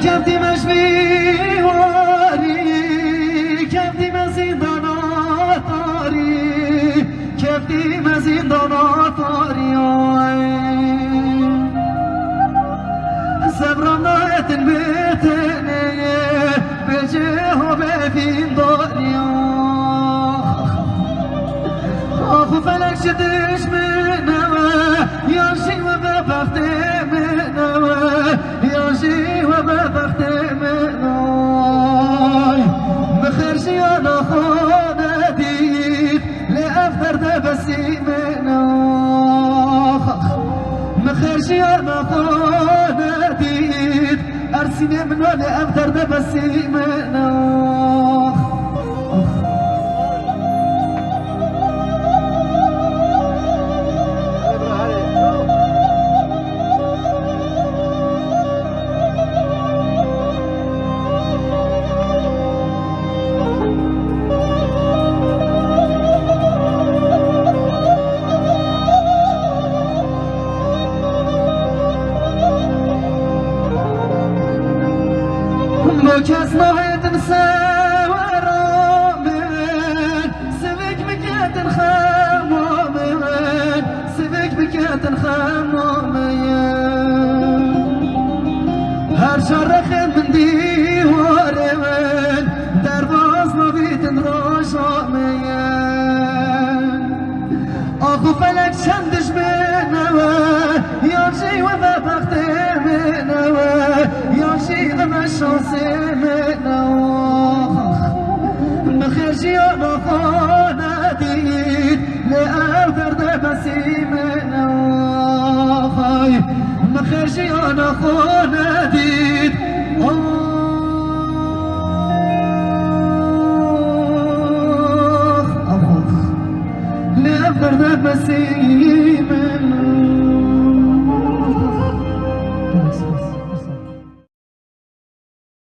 كفتي مشفي واري كفتي مزيدان طاري كفتي مزيدان طاري سبرنا تنبتني بجيه بفين داري أخو فلك شدش منه يرشي وببخت منه يرشي وببخت منه مخرجي أنا خانتي لأفتر تبسي منه مخرجي أنا خانتي أرسيني منه لأفتر تبسي منه كاس نهيت مساورة من سبك بكات خامو من سبك بكات خامو من هر شرخ من ديوار من درباز نبيت راشا من أخو فلك شندش منه يمشي وما بخت منه يمشي وما شانسي منه مخرجي أنا خانتي لأوتر دبسي منه مخرجي أنا خانتي لأوتر دبسي منه